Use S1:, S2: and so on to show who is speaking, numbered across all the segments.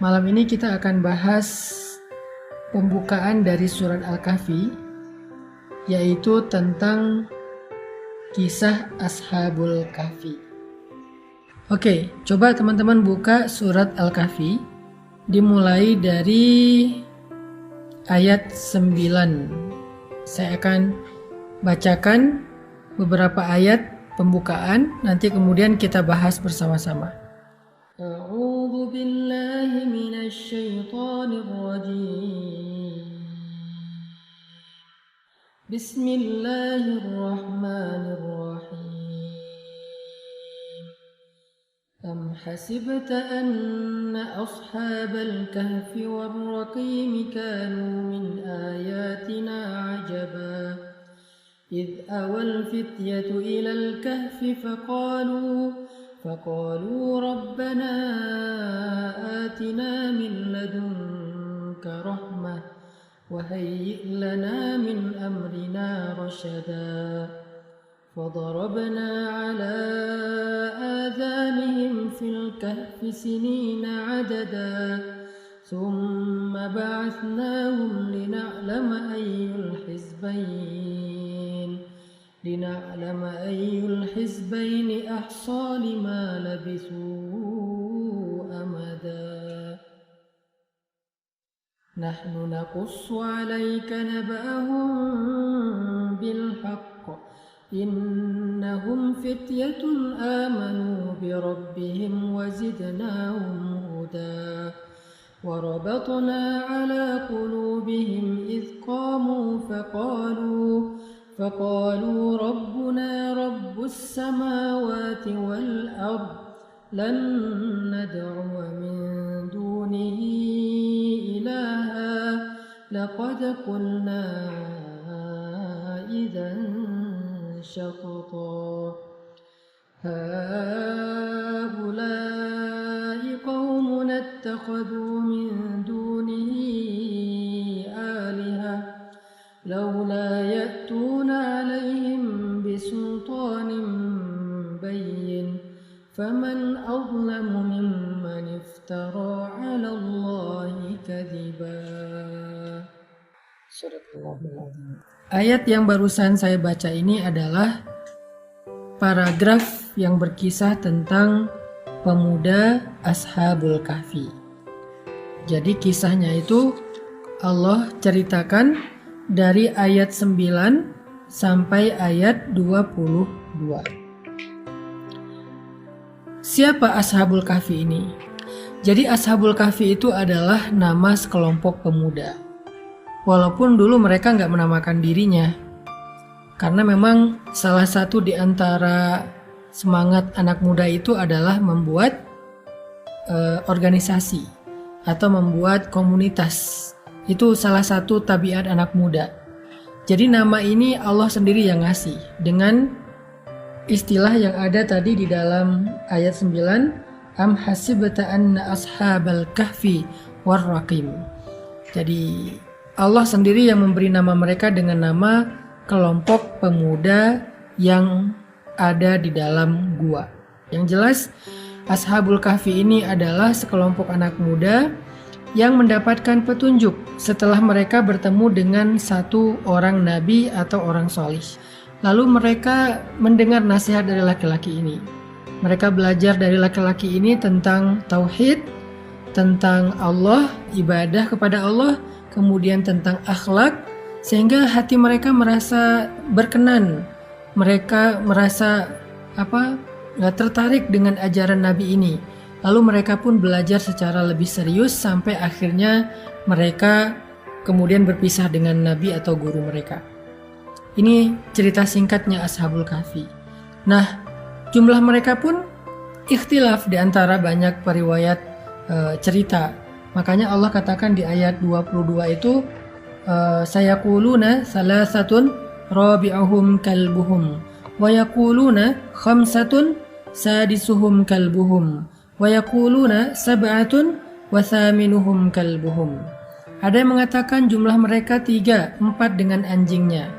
S1: Malam ini kita akan bahas pembukaan dari surat Al-Kahfi, yaitu tentang kisah Ashabul Kahfi. Oke, coba teman-teman buka surat Al-Kahfi, dimulai dari ayat 9. Saya akan bacakan beberapa ayat pembukaan, nanti kemudian kita bahas bersama-sama. A'udzu billahi minasy syaithanir rajim. Bismillahirrahmanirrahim. Am hasibta anna ashabal kahfi war raqim kanu min ayatina ajaba إذ أوى الفتية إلى الكهف فقالوا ربنا آتنا من لدنك رحمة وهيئ لنا من أمرنا رشدا فضربنا على آذانهم في الكهف سنين عددا ثم بعثناهم لنعلم أي الحزبين أحصى لما لبثوا أمدا نحن نقص عليك نبأهم بالحق إنهم فتية آمنوا بربهم وزدناهم هدى وربطنا على قلوبهم إذ قاموا فقالوا ربنا رب السماوات والأرض لن ندعو من دونه إلها لقد قلنا إذا شططا هؤلاء قومنا اتخذوا من دونه آلهة لولا يأتون عليهم بسلطان بين فمن أظلم ممن افترى على الله كذبا. Ayat yang barusan saya baca ini adalah paragraf yang berkisah tentang pemuda Ashabul Kahfi. Jadi kisahnya itu Allah ceritakan dari ayat 9 sampai ayat 22. Siapa Ashabul Kahfi ini? Jadi Ashabul Kahfi itu adalah nama sekelompok pemuda. Walaupun dulu mereka nggak menamakan dirinya. Karena memang salah satu di antara semangat anak muda itu adalah membuat organisasi atau membuat komunitas. Itu salah satu tabiat anak muda. Jadi nama ini Allah sendiri yang ngasih dengan istilah yang ada tadi di dalam ayat 9, am hasibta anna ashabal kahfi war raqim. Jadi Allah sendiri yang memberi nama mereka dengan nama kelompok pemuda yang ada di dalam gua. Yang jelas Ashabul Kahfi ini adalah sekelompok anak muda yang mendapatkan petunjuk setelah mereka bertemu dengan satu orang nabi atau orang solih. Lalu mereka mendengar nasihat dari laki-laki ini. Mereka belajar dari laki-laki ini tentang tauhid, tentang Allah, ibadah kepada Allah, kemudian tentang akhlak, sehingga hati mereka merasa berkenan. Mereka merasa tertarik dengan ajaran Nabi ini. Lalu mereka pun belajar secara lebih serius sampai akhirnya mereka kemudian berpisah dengan Nabi atau guru mereka. Ini cerita singkatnya Ashabul Kahfi. Nah, jumlah mereka pun ikhtilaf di antara banyak periwayat cerita. Makanya Allah katakan di ayat 22 itu sayaquluna salasatun rabi'uhum kalbuhum wa yaquluna khamsatun sadisuhum kalbuhum wa yaquluna sab'atun wa thaminuhum kalbuhum. Ada yang mengatakan jumlah mereka 3, 4 dengan anjingnya.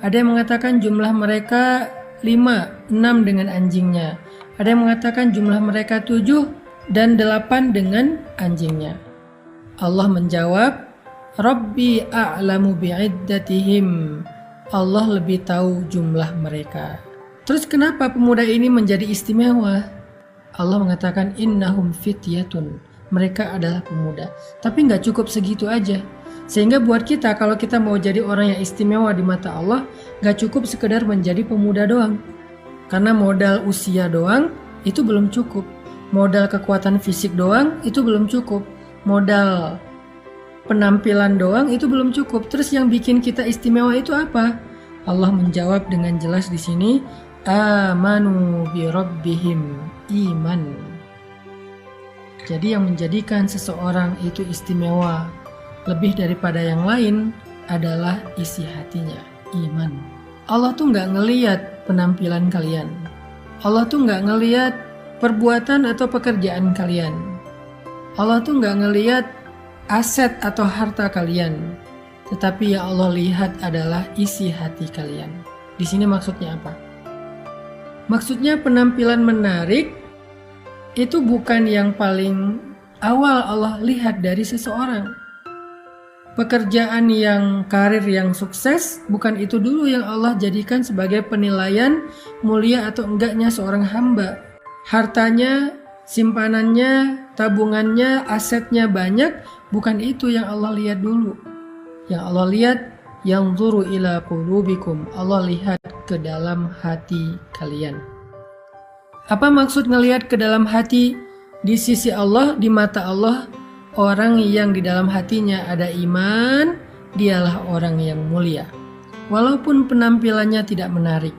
S1: Ada yang mengatakan jumlah mereka 5, 6 dengan anjingnya. Ada yang mengatakan jumlah mereka 7 dan 8 dengan anjingnya. Allah menjawab, Rabbi a'lamu bi'iddatihim. Allah lebih tahu jumlah mereka. Terus kenapa pemuda ini menjadi istimewa? Allah mengatakan innahum fityatun. Mereka adalah pemuda. Tapi nggak cukup segitu aja. Sehingga buat kita, kalau kita mau jadi orang yang istimewa di mata Allah, nggak cukup sekedar menjadi pemuda doang. Karena modal usia doang itu belum cukup. Modal kekuatan fisik doang itu belum cukup. Modal penampilan doang itu belum cukup. Terus yang bikin kita istimewa itu apa? Allah menjawab dengan jelas di sini, amanu bi rabbihim, iman. Jadi yang menjadikan seseorang itu istimewa lebih daripada yang lain adalah isi hatinya, iman. Allah tuh nggak ngelihat penampilan kalian. Allah tuh nggak ngelihat perbuatan atau pekerjaan kalian. Allah tuh nggak ngelihat aset atau harta kalian. Tetapi yang Allah lihat adalah isi hati kalian. Di sini maksudnya apa? Maksudnya penampilan menarik itu bukan yang paling awal Allah lihat dari seseorang. Pekerjaan yang karir yang sukses bukan itu dulu yang Allah jadikan sebagai penilaian mulia atau enggaknya seorang hamba. Hartanya, simpanannya, tabungannya, asetnya banyak, bukan itu yang Allah lihat dulu. Yang Allah lihat, yanzuru ila qulubikum. Allah lihat ke dalam hati kalian. Apa maksud ngelihat ke dalam hati? Di sisi Allah, di mata Allah, orang yang di dalam hatinya ada iman, dialah orang yang mulia. Walaupun penampilannya tidak menarik,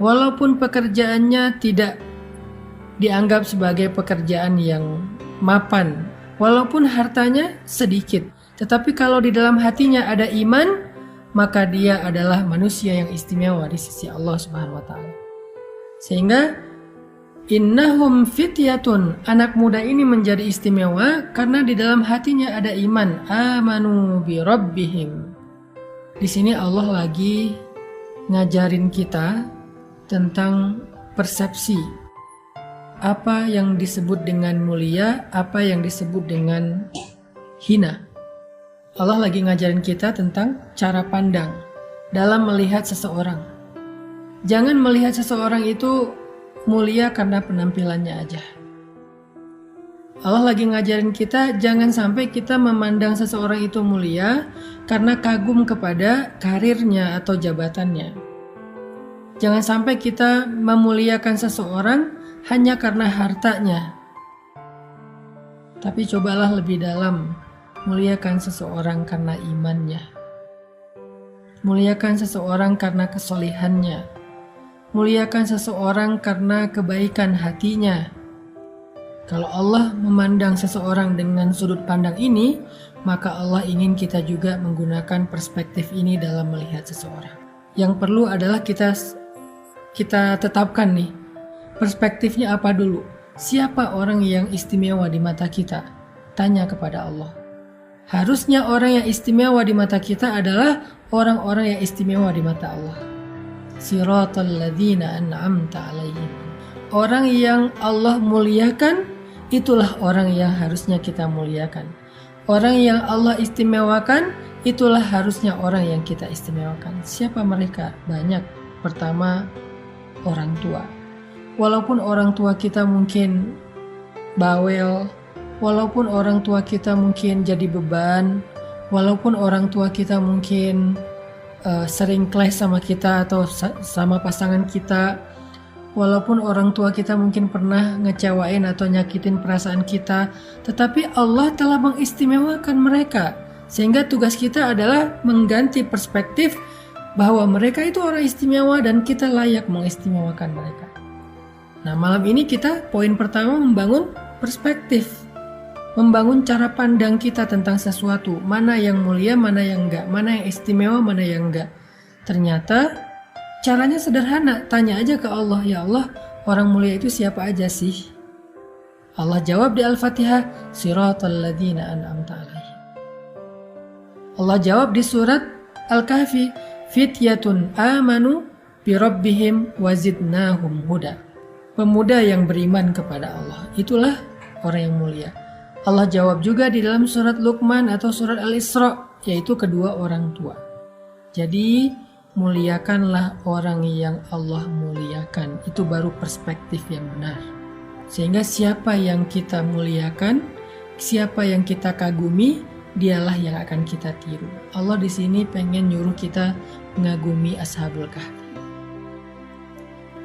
S1: walaupun pekerjaannya tidak dianggap sebagai pekerjaan yang mapan, walaupun hartanya sedikit, tetapi kalau di dalam hatinya ada iman, maka dia adalah manusia yang istimewa di sisi Allah Subhanahu wa taala. Sehingga innahum fityatun, anak muda ini menjadi istimewa karena di dalam hatinya ada iman, amanu bi rabbihim. Di sini Allah lagi ngajarin kita tentang persepsi. Apa yang disebut dengan mulia, apa yang disebut dengan hina. Allah lagi ngajarin kita tentang cara pandang dalam melihat seseorang. Jangan melihat seseorang itu mulia karena penampilannya aja. Allah lagi ngajarin kita jangan sampai kita memandang seseorang itu mulia karena kagum kepada karirnya atau jabatannya. Jangan sampai kita memuliakan seseorang hanya karena hartanya. Tapi cobalah lebih dalam. Muliakan seseorang karena imannya. Muliakan seseorang karena kesolihannya. Muliakan seseorang karena kebaikan hatinya. Kalau Allah memandang seseorang dengan sudut pandang ini, maka Allah ingin kita juga menggunakan perspektif ini dalam melihat seseorang. Yang perlu adalah kita tetapkan nih, perspektifnya apa dulu? Siapa orang yang istimewa di mata kita? Tanya kepada Allah. Harusnya orang yang istimewa di mata kita adalah orang-orang yang istimewa di mata Allah. Siratal ladzina an'amta alaihim. Orang yang Allah muliakan, itulah orang yang harusnya kita muliakan. Orang yang Allah istimewakan, itulah harusnya orang yang kita istimewakan. Siapa mereka? Banyak. Pertama, orang tua. Walaupun orang tua kita mungkin bawel, walaupun orang tua kita mungkin jadi beban, walaupun orang tua kita mungkin sering clash sama kita atau sama pasangan kita, walaupun orang tua kita mungkin pernah ngecewain atau nyakitin perasaan kita, tetapi Allah telah mengistimewakan mereka. Sehingga tugas kita adalah mengganti perspektif bahwa mereka itu orang istimewa dan kita layak mengistimewakan mereka. Nah, malam ini kita poin pertama membangun perspektif. Membangun cara pandang kita tentang sesuatu. Mana yang mulia, mana yang enggak. Mana yang istimewa, mana yang enggak. Ternyata caranya sederhana. Tanya aja ke Allah. Ya Allah, orang mulia itu siapa aja sih? Allah jawab di Al-Fatihah. Siratal ladzina an'amta alaihim. Allah jawab di surat Al-Kahfi. Fityatun amanu bi rabbihim wazidnahum huda. Pemuda yang beriman kepada Allah. Itulah orang yang mulia. Allah jawab juga di dalam surat Luqman atau surat Al-Isra, yaitu kedua orang tua. Jadi muliakanlah orang yang Allah muliakan. Itu baru perspektif yang benar. Sehingga siapa yang kita muliakan, siapa yang kita kagumi, dialah yang akan kita tiru. Allah di sini pengen nyuruh kita mengagumi Ashabul Kahfi.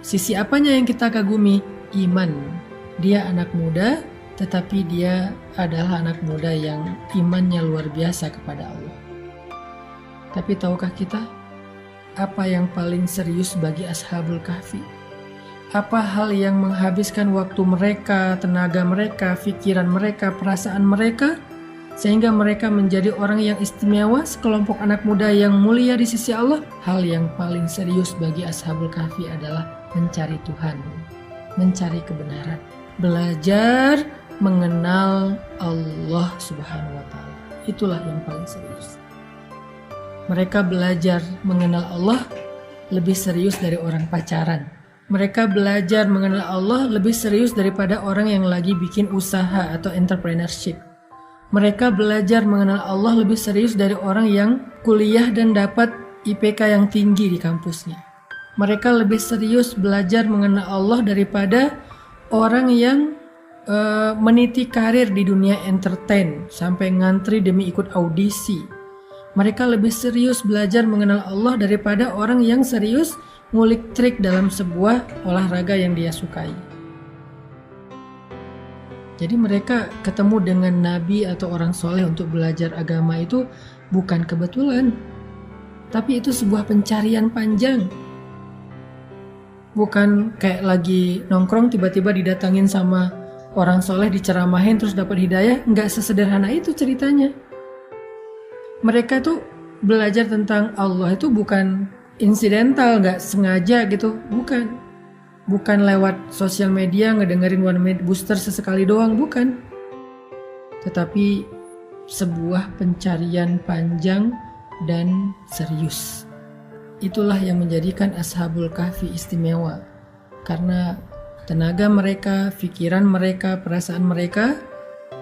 S1: Sisi apanya yang kita kagumi? Iman. Dia anak muda, tetapi dia adalah anak muda yang imannya luar biasa kepada Allah. Tapi tahukah kita apa yang paling serius bagi Ashabul Kahfi? Apa hal yang menghabiskan waktu mereka, tenaga mereka, pikiran mereka, perasaan mereka, sehingga mereka menjadi orang yang istimewa, sekelompok anak muda yang mulia di sisi Allah? Hal yang paling serius bagi Ashabul Kahfi adalah mencari Tuhan, mencari kebenaran, belajar mengenal Allah Subhanahu wa Ta'ala. Itulah yang paling serius. Mereka belajar mengenal Allah lebih serius dari orang pacaran. Mereka belajar mengenal Allah lebih serius daripada orang yang lagi bikin usaha atau entrepreneurship. Mereka belajar mengenal Allah lebih serius dari orang yang kuliah dan dapat IPK yang tinggi di kampusnya. Mereka lebih serius belajar mengenal Allah daripada orang yang meniti karir di dunia entertain sampai ngantri demi ikut audisi. Mereka lebih serius belajar mengenal Allah daripada orang yang serius ngulik trik dalam sebuah olahraga yang dia sukai. Jadi mereka ketemu dengan nabi atau orang soleh untuk belajar agama itu bukan kebetulan, tapi itu sebuah pencarian panjang. Bukan kayak lagi nongkrong tiba-tiba didatangin sama orang soleh, diceramahin terus dapat hidayah. Nggak sesederhana itu ceritanya. Mereka tuh belajar tentang Allah itu bukan insidental, nggak sengaja gitu, bukan. Bukan lewat sosial media ngedengerin One Minute Booster sesekali doang, bukan. Tetapi sebuah pencarian panjang dan serius. Itulah yang menjadikan Ashabul Kahfi istimewa. Karena tenaga mereka, pikiran mereka, perasaan mereka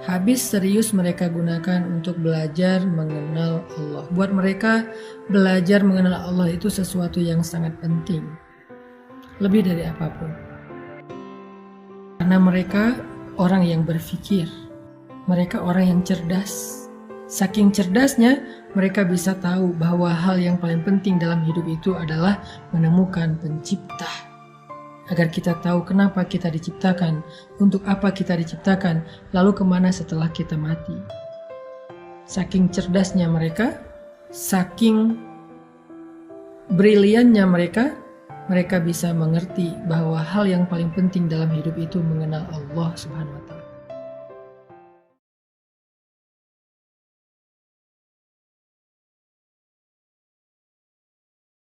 S1: habis serius mereka gunakan untuk belajar mengenal Allah. Buat mereka, belajar mengenal Allah itu sesuatu yang sangat penting. Lebih dari apapun. Karena mereka orang yang berpikir. Mereka orang yang cerdas. Saking cerdasnya, mereka bisa tahu bahwa hal yang paling penting dalam hidup itu adalah menemukan pencipta. Agar kita tahu kenapa kita diciptakan, untuk apa kita diciptakan, lalu kemana setelah kita mati. Saking cerdasnya mereka, saking briliannya mereka, mereka bisa mengerti bahwa hal yang paling penting dalam hidup itu mengenal Allah Subhanahu wa Ta'ala.